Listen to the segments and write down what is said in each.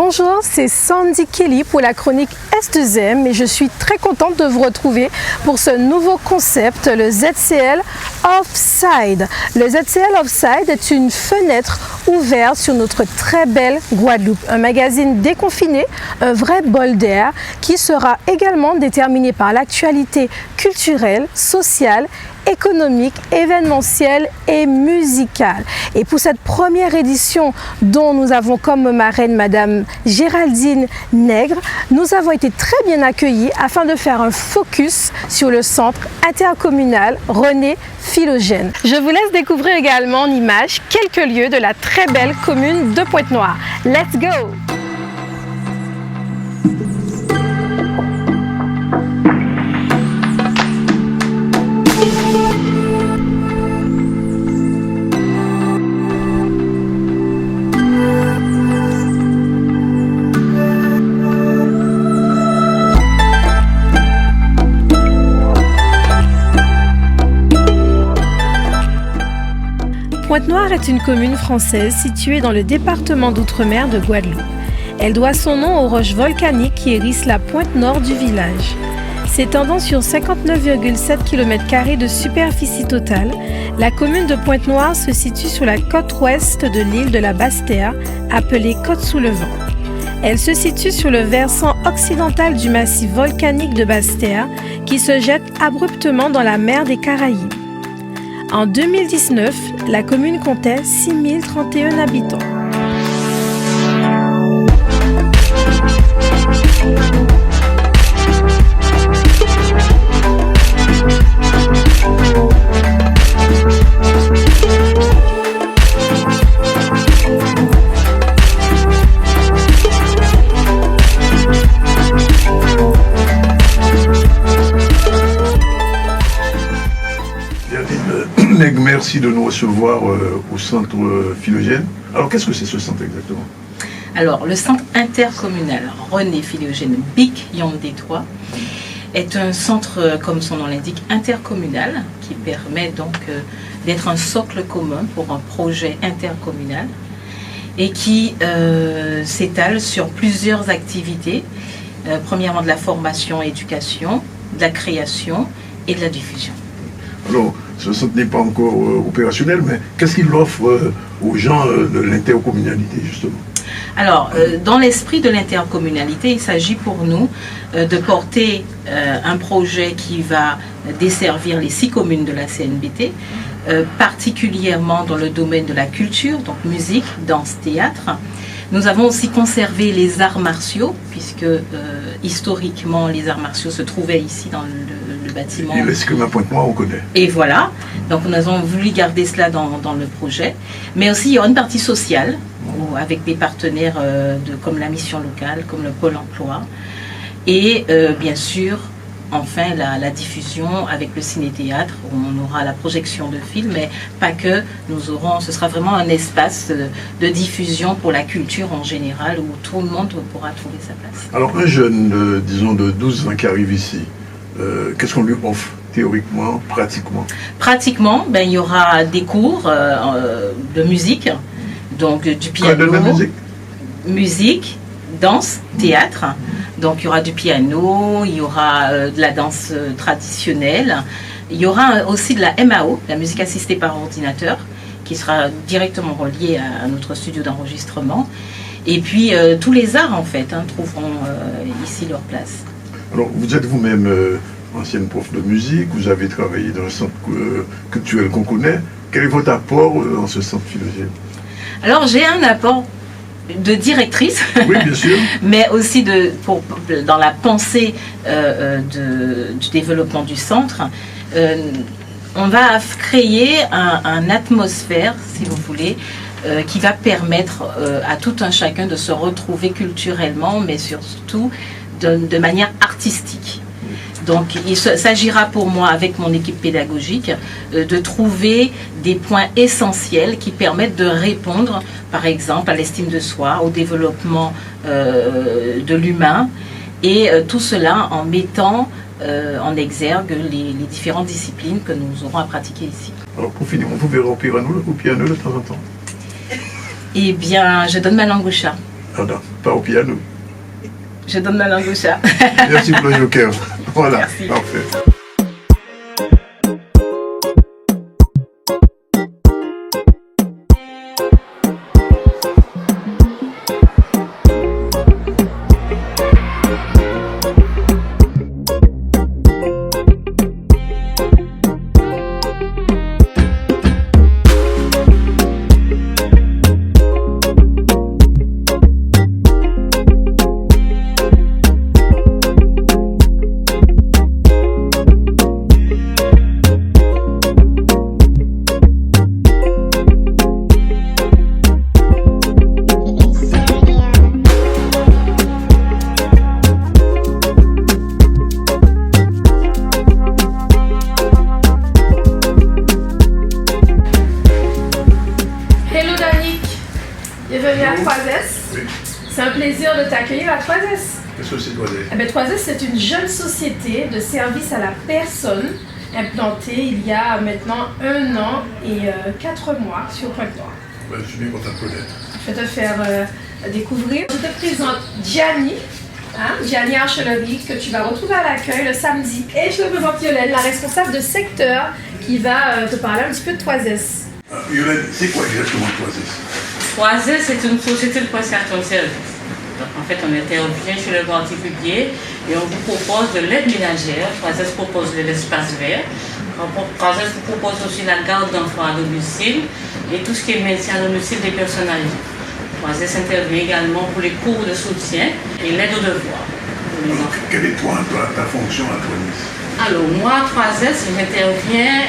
Bonjour, c'est Sandy Kelly pour la chronique S2M et je suis très contente de vous retrouver pour ce nouveau concept, le ZCL Offside. Le ZCL Offside est une fenêtre ouverte sur notre très belle Guadeloupe. Un magazine déconfiné, un vrai bol d'air qui sera également déterminé par l'actualité culturelle, sociale, économique, événementielle et musicale. Et pour cette première édition dont nous avons comme marraine Madame Géraldine Nègre, nous avons été très bien accueillis afin de faire un focus sur le centre intercommunal René Philogène. Je vous laisse découvrir également en images quelques lieux de la très belle commune de Pointe-Noire. Let's go! Pointe-Noire est une commune française située dans le département d'outre-mer de Guadeloupe. Elle doit son nom aux roches volcaniques qui hérissent la pointe nord du village. S'étendant sur 59,7 km² de superficie totale, la commune de Pointe-Noire se situe sur la côte ouest de l'île de la Basse-Terre, appelée Côte-sous-le-Vent. Elle se situe sur le versant occidental du massif volcanique de Basse-Terre qui se jette abruptement dans la mer des Caraïbes. En 2019, la commune comptait 6031 habitants. Merci de nous recevoir au centre Philogène. Alors, qu'est-ce que c'est ce centre exactement? Alors, le centre intercommunal René Philogène Bic Yandé 3 est un centre, comme son nom l'indique, intercommunal, qui permet donc d'être un socle commun pour un projet intercommunal et qui s'étale sur plusieurs activités. Premièrement, de la formation et éducation, de la création et de la diffusion. Alors, ce centre n'est pas encore opérationnel, mais qu'est-ce qu'il offre aux gens de l'intercommunalité, justement? Alors, dans l'esprit de l'intercommunalité, il s'agit pour nous de porter un projet qui va desservir les 6 communes de la CNBT, particulièrement dans le domaine de la culture, donc musique, danse, théâtre. Nous avons aussi conservé les arts martiaux, puisque historiquement, les arts martiaux se trouvaient ici dans le bâtiment. Et l'escrime à Pointe-Noire, on connaît. Et voilà, donc nous avons voulu garder cela dans le projet. Mais aussi, il y aura une partie sociale, avec des partenaires comme la mission locale, comme le Pôle emploi. Et bien sûr, enfin, la diffusion avec le ciné-théâtre, où on aura la projection de films, mais pas que, ce sera vraiment un espace de diffusion pour la culture en général, où tout le monde pourra trouver sa place. Alors, un jeune, disons, de 12 ans qui arrive ici, qu'est-ce qu'on lui offre, théoriquement, pratiquement? Pratiquement, il y aura des cours de musique, donc du piano, de la musique? Musique, danse, théâtre. Donc il y aura du piano, il y aura de la danse traditionnelle, il y aura aussi de la MAO, la musique assistée par ordinateur, qui sera directement reliée à notre studio d'enregistrement. Et puis tous les arts en fait trouveront ici leur place. Alors vous êtes vous-même ancienne prof de musique, vous avez travaillé dans un centre culturel qu'on connaît. Quel est votre apport en ce centre Philogène? Alors j'ai un apport de directrice, oui, bien sûr. mais aussi dans la pensée du développement du centre. On va créer une atmosphère, si vous voulez, qui va permettre à tout un chacun de se retrouver culturellement, mais surtout de manière artistique. Donc il s'agira pour moi, avec mon équipe pédagogique, de trouver des points essentiels qui permettent de répondre, par exemple, à l'estime de soi, au développement de l'humain, et tout cela en mettant en exergue les différentes disciplines que nous aurons à pratiquer ici. Alors pour finir, on pouvait remplir au piano de temps en temps? Eh bien, je donne ma langue au chat. Ah non, pas au piano. Je donne ma langue au chat. Merci pour le joker. Voilà, Merci. parfait. Bienvenue à 3S. Oui. C'est un plaisir de t'accueillir à 3S. Qu'est-ce que c'est, toi, Eh bien, 3S, c'est une jeune société de service à la personne implantée il y a maintenant 1 an et 4 mois sur Pointe-Noire. Ben, je suis bien content de connaître. Je vais te faire découvrir. Je te présente Gianni, Gianni Archelerie, que tu vas retrouver à l'accueil le samedi. Et je te présente Yolène, la responsable de secteur, qui va te parler un petit peu de 3S. Yolène, c'est quoi exactement 3S? 3S, c'est une société de prestation de services. Donc, en fait, on intervient chez le particulier et on vous propose de l'aide ménagère. 3S propose de l'espace vert. 3S vous propose aussi la garde d'enfants à domicile et tout ce qui est maintien à domicile des personnes âgées. 3S intervient également pour les cours de soutien et l'aide aux devoirs. Quelle est ta fonction à 3S? Alors, moi, 3S, j'interviens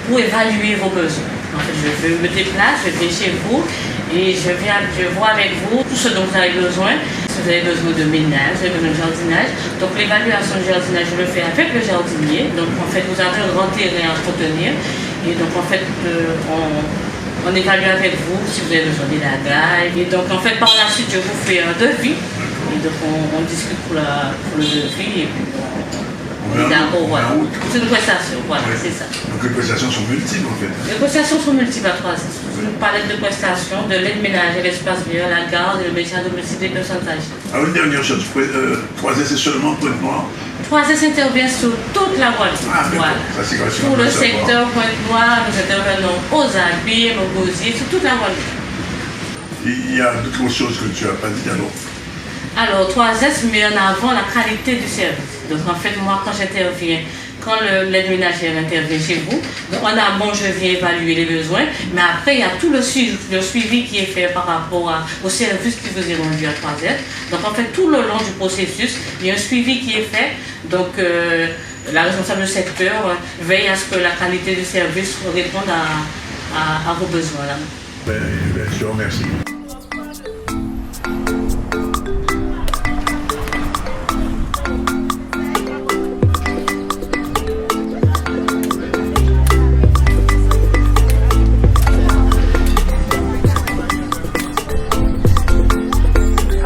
pour évaluer vos besoins. En fait, je me déplace, je viens chez vous et je vois avec vous tout ce dont vous avez besoin. Si vous avez besoin de ménage, vous avez besoin de jardinage. Donc, l'évaluation du jardinage, je le fais avec le jardinier. Donc, en fait, vous avez un grand terrain à entretenir. Et donc, en fait, on évalue avec vous si vous avez besoin d'élagage. Et donc, en fait, par la suite, je vous fais un devis. Et donc, on discute pour le devis. Et puis, d'accord, voilà. C'est une prestation, voilà, ouais. C'est ça. Donc les prestations sont multiples en fait. Les prestations sont multiples à 3S. Une palette de prestations, de l'aide ménagère, l'espace vert, la garde et le maintien à domicile des personnes âgées. Alors une dernière chose, 3S c'est seulement Pointe-Noire? 3S intervient sur toute la Guadeloupe. Ah, voilà. Ça, c'est pour le secteur Pointe-Noire, nous intervenons aux Abîmes, aux Gosiers, sur toute la Guadeloupe. Il y a d'autres choses que tu n'as pas dit alors? Alors 3S met en avant la qualité du service. Donc en fait, moi quand j'interviens, quand l'aide ménagère intervient chez vous, donc en amont je viens évaluer les besoins, mais après il y a tout le suivi qui est fait par rapport au service qui vous est rendu à 3S. Donc en fait tout le long du processus, il y a un suivi qui est fait. Donc la responsable du secteur veille à ce que la qualité du service réponde à vos besoins. Là. Je te remercie.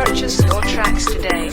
Purchase your tracks today.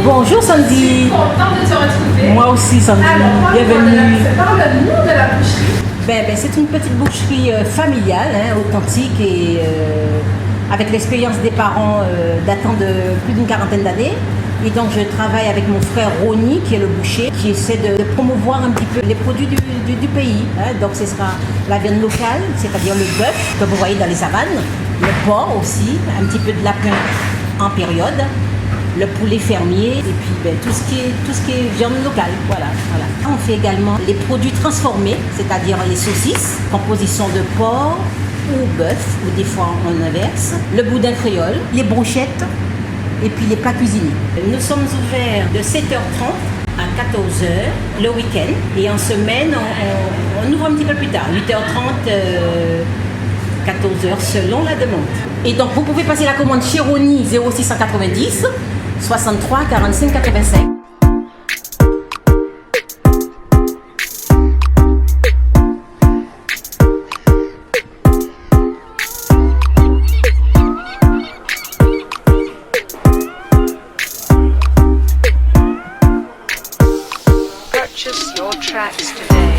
Bonjour Sandy. Je suis contente de te retrouver. Moi aussi Sandy. Alors, Bienvenue. Parle-nous de la boucherie. C'est une petite boucherie familiale, authentique et avec l'expérience des parents datant de plus d'une 40aine d'années. Et donc je travaille avec mon frère Ronnie qui est le boucher, qui essaie de promouvoir un petit peu les produits du pays. Donc ce sera la viande locale, c'est-à-dire le bœuf que vous voyez dans les savanes, le porc aussi, un petit peu de lapin en période, le poulet fermier et puis tout ce qui est viande locale. Voilà. On fait également les produits transformés, c'est-à-dire les saucisses, composition de porc, ou bœuf, ou des fois on inverse, le boudin créole, les brochettes et puis les plats cuisinés. Nous sommes ouverts de 7h30 à 14h le week-end et en semaine on ouvre un petit peu plus tard, 8h30, 14h selon la demande. Et donc vous pouvez passer la commande chez Roni 0690 63 45 85. Purchase your tracks today.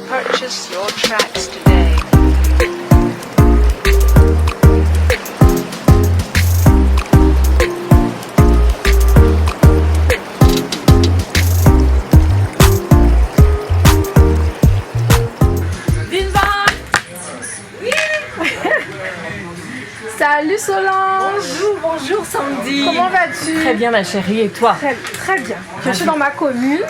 Purchase your tracks today. Salut Solange. Bonjour Sandy. Comment vas-tu? Très bien ma chérie, et toi? Très bien. Je suis dans ma commune,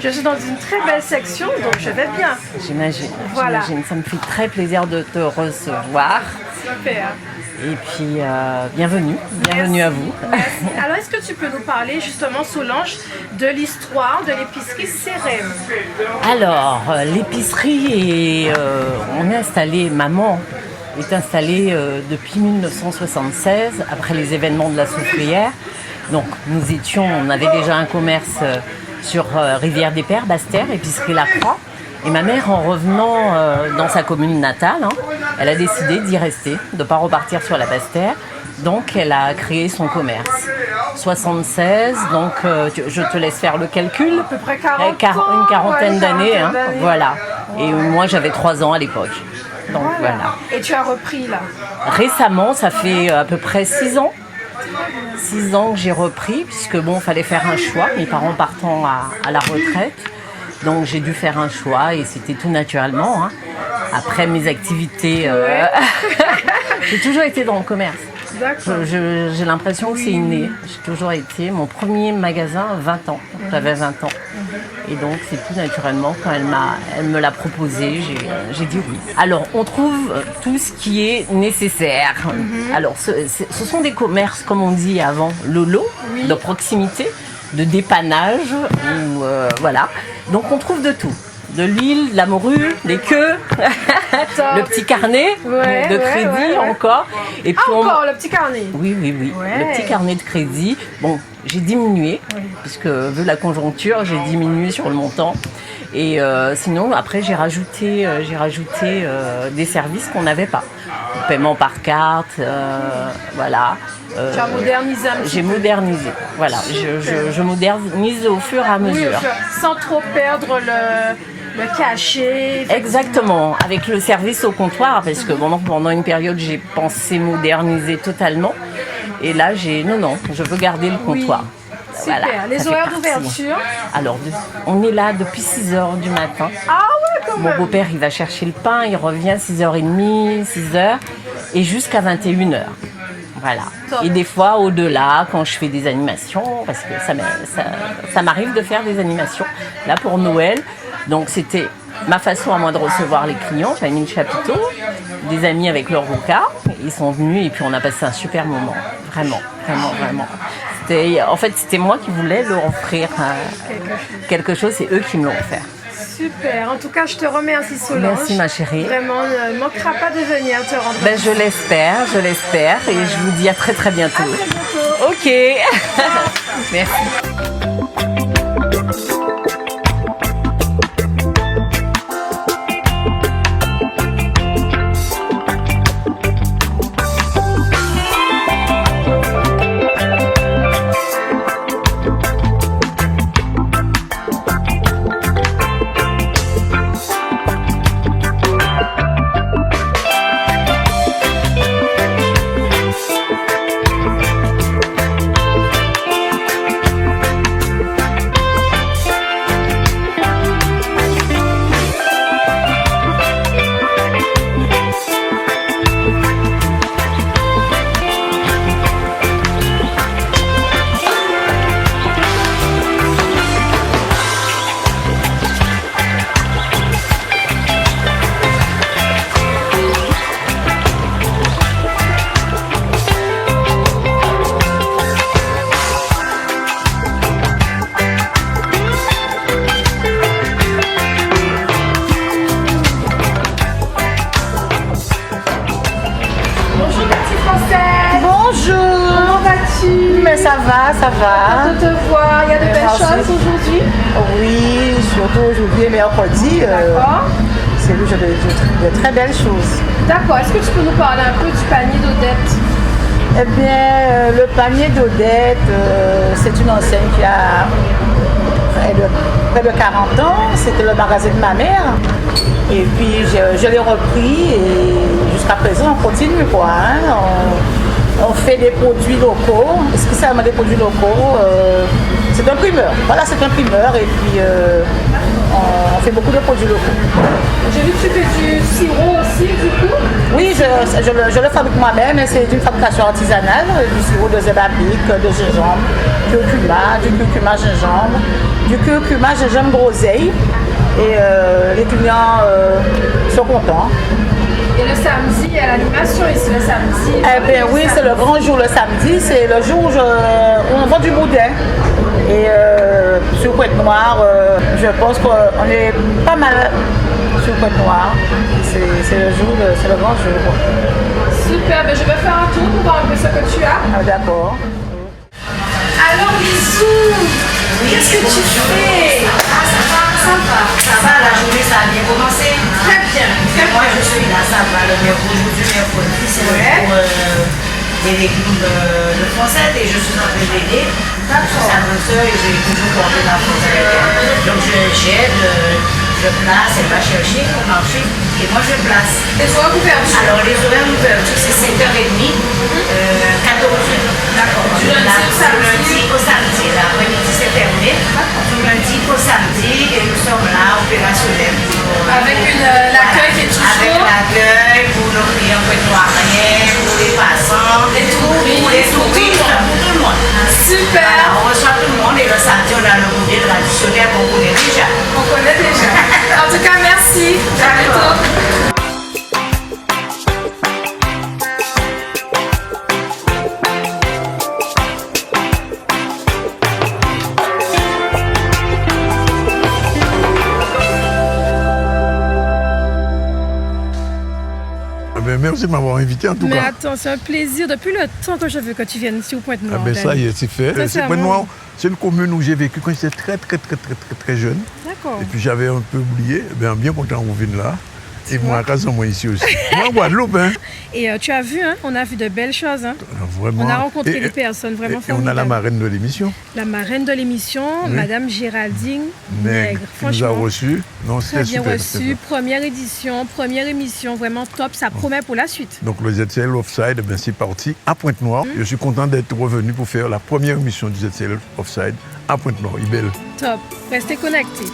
je suis dans une très belle section, donc je vais bien. J'imagine. Voilà. Ça me fait très plaisir de te recevoir. Super. Et puis bienvenue à vous. Merci. Alors, est-ce que tu peux nous parler justement, Solange, de l'histoire de l'épicerie Cérème? Alors, l'épicerie on est installé, maman est installée depuis 1976, après les événements de la Soufrière. Donc on avait déjà un commerce sur Rivière-des-Pères, Basse-Terre, épicerie La Croix. Et ma mère, en revenant dans sa commune natale, elle a décidé d'y rester, de ne pas repartir sur la Basse-Terre. Donc elle a créé son commerce. 76, donc je te laisse faire le calcul. À peu près 40 ans, une quarantaine d'années, hein, d'années. voilà. Et moi j'avais 3 ans à l'époque. Donc voilà. Et tu as repris là? Récemment, ça fait à peu près 6 ans. 6 ans que j'ai repris, puisque bon, fallait faire un choix, mes parents partant à la retraite. Donc j'ai dû faire un choix et c'était tout naturellement. Hein. Après mes activités, j'ai toujours été dans le commerce. D'accord. J'ai l'impression que c'est inné. J'ai toujours été. Mon premier magasin, 20 ans. J'avais 20 ans. Et donc c'est tout naturellement, quand elle me l'a proposé, j'ai dit oui. Alors on trouve tout ce qui est nécessaire. Alors ce sont des commerces, comme on dit avant, lolo, de proximité, de dépannage, ou, voilà. Donc on trouve de tout. De l'huile, de la morue, des queues, le petit carnet de crédit encore. Et puis Encore le petit carnet? Oui. Ouais. Le petit carnet de crédit. Bon, j'ai diminué, puisque vu la conjoncture, j'ai diminué sur le montant. Et sinon, après, j'ai rajouté des services qu'on n'avait pas. Paiement par carte, voilà. Tu as modernisé un petit peu. J'ai modernisé, voilà. Je modernise au fur et à mesure. Oui, sans trop perdre le cachet. Exactement, avec le service au comptoir, parce que pendant une période, j'ai pensé moderniser totalement. Et là, je veux garder le comptoir. Super. Voilà, Les ça fait horaires partie. d'ouverture? Alors, on est là depuis 6h du matin. Ah ouais, quand Mon même. beau-père, il va chercher le pain, il revient 6h30, 6h, et jusqu'à 21h. Voilà. Top. Et des fois, au-delà, quand je fais des animations, parce que ça m'arrive de faire des animations, là pour Noël. Donc, c'était ma façon à moi de recevoir les clients. J'avais mis le chapiteau, des amis avec leur rouka. Ils sont venus et puis on a passé un super moment. Vraiment. En fait, c'était moi qui voulais leur offrir quelque chose, c'est eux qui me l'ont offert. Super. En tout cas, je te remercie, Solange. Merci, ma chérie. Vraiment, ne manquera pas de venir te rendre. Je l'espère. Et je vous dis à très très bientôt. À très bientôt. Ok. Merci. ça va, ça va. De te voir, il y a de belles Merci. choses aujourd'hui. Oui, surtout aujourd'hui et mercredi. D'accord. C'est le jour de très belles choses. D'accord, est-ce que tu peux nous parler un peu du panier d'Odette? Eh bien, le panier d'Odette, c'est une enseigne qui a près de 40 ans. C'était le magasin de ma mère. Et puis, je l'ai repris et jusqu'à présent, on continue, quoi. Hein. On fait des produits locaux, spécialement des produits locaux. C'est un primeur. Voilà, c'est un primeur. Et puis, on fait beaucoup de produits locaux. J'ai vu que tu fais du sirop aussi, du coup. Oui, je le fabrique moi-même. C'est une fabrication artisanale. Du sirop de zébabique, de gingembre, du curcuma gingembre, du curcuma gingembre groseille. Et les clients sont contents. Et le samedi, il y a l'animation ici, le samedi. Eh bien oui, c'est le grand jour le samedi, c'est le jour où on vend du boudin. Et sur Pointe-Noire, je pense qu'on est pas mal sur Pointe-Noire. C'est le jour, c'est le grand jour. Super, ben je vais faire un tour pour voir un peu ce que tu as. Ah, d'accord. Alors bisous, qu'est-ce que tu fais? Ça va, la journée ça a bien commencé. Très bien, très Moi bien. je suis là, ça va, le mercredi, c'est le cours des légumes de français et je suis en train d'aider. Je suis sa grande sœur et j'ai toujours porté la française. Donc j'aide, je place, elle va chercher au marché et moi je place. Les horaires d'ouverture. Alors les horaires d'ouverture c'est 7h30, 14h. D'accord. Du lundi au samedi. L'après-midi c'est fermé. Du lundi au samedi et nous sommes là opérationnels. Avec l'accueil qui est toujours. Avec l'accueil pour nos clients pointe-noirais, pour les passants, Les touristes. pour les touristes, pour tout le monde. Super. Voilà, on reçoit tout le monde et le samedi on a le goûter traditionnel qu'on connaît déjà. On connaît déjà. En tout cas, merci. À bientôt. Ah ben, merci de m'avoir invité en tout Mais cas. attends, c'est un plaisir. Depuis le temps que je veux que tu viennes ici au Ah Pointe-Noire. ben ça y est, c'est fait. C'est Sincèrement. Pointe-Noire, c'est une commune où j'ai vécu quand j'étais très jeune. D'accord. Et puis j'avais un peu oublié. Ben, bien content qu'on vienne là. Et moi, à moi ici aussi. Moi, en Guadeloupe, hein. Et tu as vu, hein, on a vu de belles choses. Hein. Vraiment. On a rencontré Et- des personnes vraiment et on a la formidables. marraine de l'émission, La marraine de l'émission, Oui. Madame Géraldine Nègre, Nègre. qui nous a Franchement, reçus. Non, très c'était bien super. c'était reçue. super. Première édition, première émission, vraiment top. Ça promet pour la suite. Donc le ZCL Offside, ben, c'est parti à Pointe-Noire. Je suis content d'être revenu pour faire la première émission du ZCL Offside à Pointe-Noire. Il est belle. Top. Restez connectés.